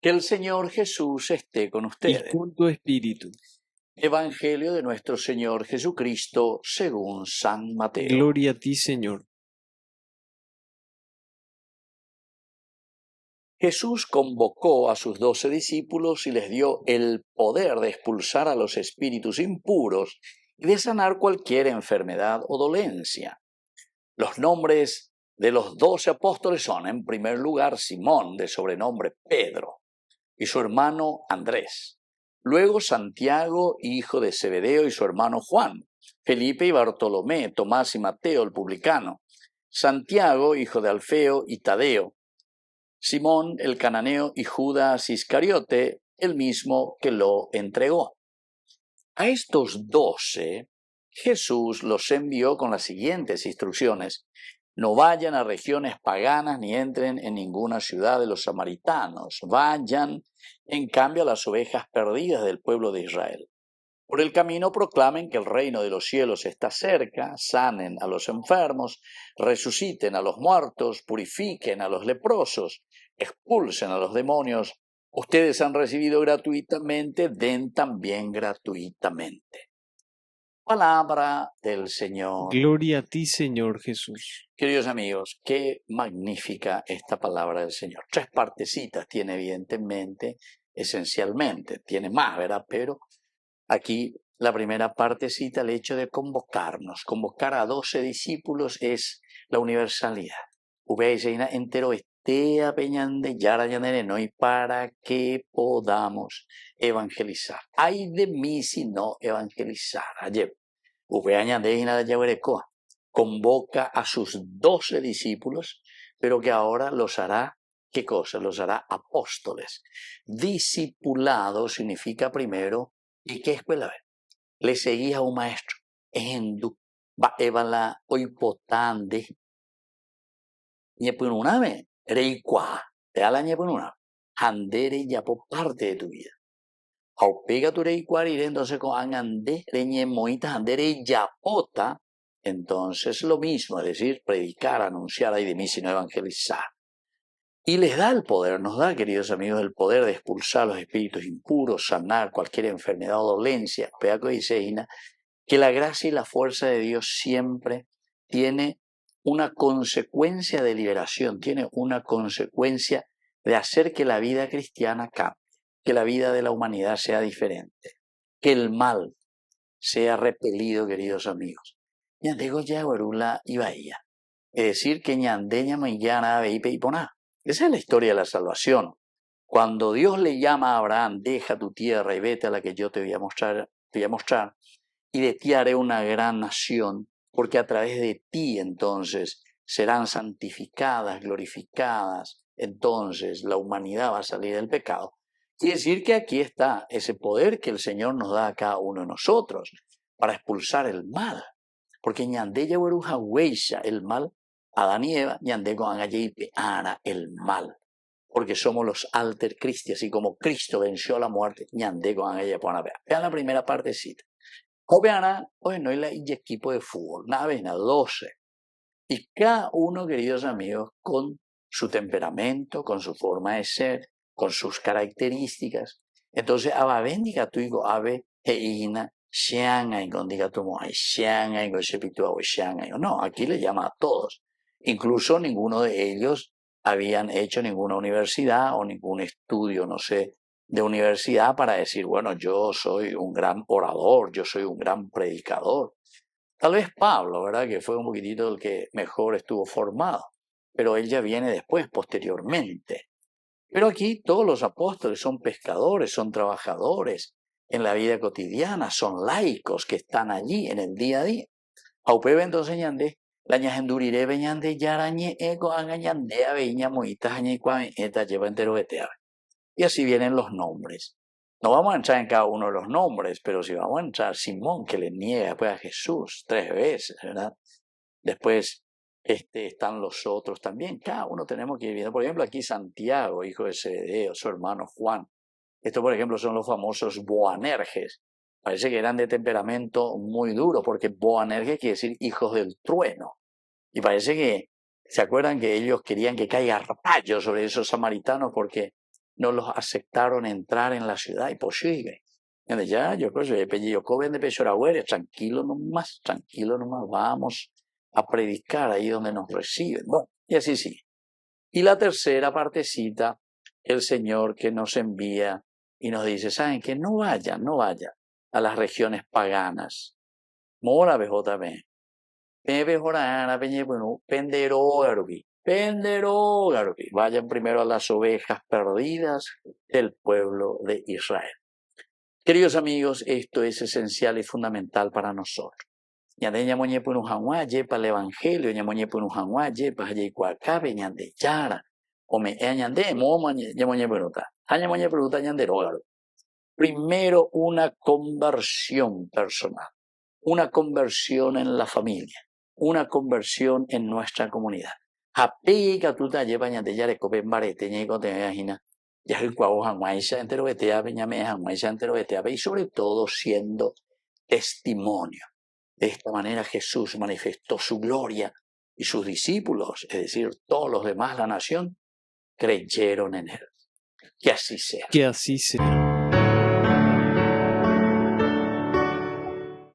Que el Señor Jesús esté con y ustedes. con tu espíritu. Evangelio de nuestro Señor Jesucristo según San Mateo. Gloria a ti, Señor. Jesús convocó a sus 12 discípulos y les dio el poder de expulsar a los espíritus impuros y de sanar cualquier enfermedad o dolencia. Los nombres de los 12 apóstoles son, en primer lugar, Simón, de sobrenombre Pedro, y su hermano Andrés. Luego Santiago, hijo de Zebedeo, y su hermano Juan. Felipe y Bartolomé, Tomás y Mateo, el publicano. Santiago, hijo de Alfeo y Tadeo. Simón el cananeo y Judas Iscariote, el mismo que lo entregó. A estos 12 Jesús los envió con las siguientes instrucciones: no vayan a regiones paganas ni entren en ninguna ciudad de los samaritanos. Vayan, en cambio, a las ovejas perdidas del pueblo de Israel. Por el camino proclamen que el reino de los cielos está cerca, sanen a los enfermos, resuciten a los muertos, purifiquen a los leprosos, expulsen a los demonios. Ustedes han recibido gratuitamente, den también gratuitamente. Palabra del Señor. Gloria a ti, Señor Jesús. Queridos amigos, qué magnífica esta palabra del Señor. 3 partecitas tiene, evidentemente, esencialmente. Tiene más, ¿verdad? Pero aquí la primera partecita, el hecho de convocarnos. Convocar a 12 discípulos es la universalidad. Ubeina entero estea peñande yara yanere no, y para que podamos evangelizar. Ay de mí si no evangelizar. Ayer, Ubeañandeina yaguerecoa convoca a sus 12 discípulos, pero que ahora los hará, ¿qué cosa? Los hará apóstoles. Discipulado significa primero, ¿y qué escuela? Le seguía a un maestro. Endu, va evala oipotande. Ñepununame, reikua, te ala ñepununame. Andere ya por parte de tu vida. Aupega tu reikua, entonces con angande, reñemoita, andere ya pota. Entonces lo mismo, es decir, predicar, anunciar, ay de mí sino evangelizar. Y les da el poder, nos da, queridos amigos, el poder de expulsar los espíritus impuros, sanar cualquier enfermedad o dolencia. Peaco dice que la gracia y la fuerza de Dios siempre tiene una consecuencia de liberación, tiene una consecuencia de hacer que la vida cristiana cambie, que la vida de la humanidad sea diferente, que el mal sea repelido, queridos amigos. Ñandego ya guarula y bahía. Es decir, que ñandeña mañana veipe y poná. Esa es la historia de la salvación. Cuando Dios le llama a Abraham, deja tu tierra y vete a la que yo te voy a mostrar, y de ti haré una gran nación, porque a través de ti entonces serán santificadas, glorificadas, entonces la humanidad va a salir del pecado. Quiere decir que aquí está ese poder que el Señor nos da a cada uno de nosotros para expulsar el mal. Porque ñandeya weruja hueisha el mal, Adán y Eva, ñande con ana el mal. Porque somos los alter Christi, así como Cristo venció la muerte, ñande con ella por vean la primera partecita. Vean, hoy no hay la equipo de fútbol, nada, ven a 12. Y cada uno, queridos amigos, con su temperamento, con su forma de ser, con sus características. Entonces, aba bendiga tu hijo, ave heina, xiangai, con diga tu moai, xiangai, con sepitu, xiangai. No, aquí le llama a todos. Incluso ninguno de ellos habían hecho ninguna universidad o ningún estudio, no sé, de universidad para decir, bueno, yo soy un gran orador, yo soy un gran predicador. Tal vez Pablo, ¿verdad? Que fue un poquitito el que mejor estuvo formado, pero él ya viene después, posteriormente. Pero aquí todos los apóstoles son pescadores, son trabajadores en la vida cotidiana, son laicos que están allí en el día a día. Aupebe entonces ñande, la ñajenduriré beñande yarañe ego agañande aveña moita jañe eta lleva entero veteave. Y así vienen los nombres. No vamos a entrar en cada uno de los nombres, pero si vamos a entrar, Simón, que le niega después a Jesús 3 veces, ¿verdad? Después están los otros también. Cada uno tenemos que ir viendo. Por ejemplo, aquí Santiago, hijo de Zebedeo, su hermano Juan. Estos, por ejemplo, son los famosos Boanerges. Parece que eran de temperamento muy duro, porque Boanerges quiere decir hijos del trueno. Y parece que, ¿se acuerdan que ellos querían que caiga rayo sobre esos samaritanos porque no los aceptaron entrar en la ciudad y posible. Ya, yo creo que yo joven de Peshoragüere, tranquilo nomás, vamos a predicar ahí donde nos reciben. Bueno, y así sigue. Y la tercera partecita, el Señor que nos envía y nos dice, ¿saben qué? No vayan a las regiones paganas. Mora BJB. Vayan primero a las ovejas perdidas del pueblo de Israel. Queridos amigos, esto es esencial y fundamental para nosotros. Ñande ñamoñe punujanguaye para el evangelio, ñamoñe punujanguaye para Jaycuacabe, ñande yara, o me ñande moma ñamoñe punuta, ñamoñe punuta ñande rógaro. Primero una conversión personal, una conversión en la familia, una conversión en nuestra comunidad. Apega tu talle ñande yare copen barete ñeco te imagina. Ya el cuau janguaisha entero beteabe, ñame janguaisha entero beteabe, y sobre todo siendo testimonio. De esta manera Jesús manifestó su gloria y sus discípulos, es decir, todos los demás, la nación, creyeron en él. Que así sea. Que así sea.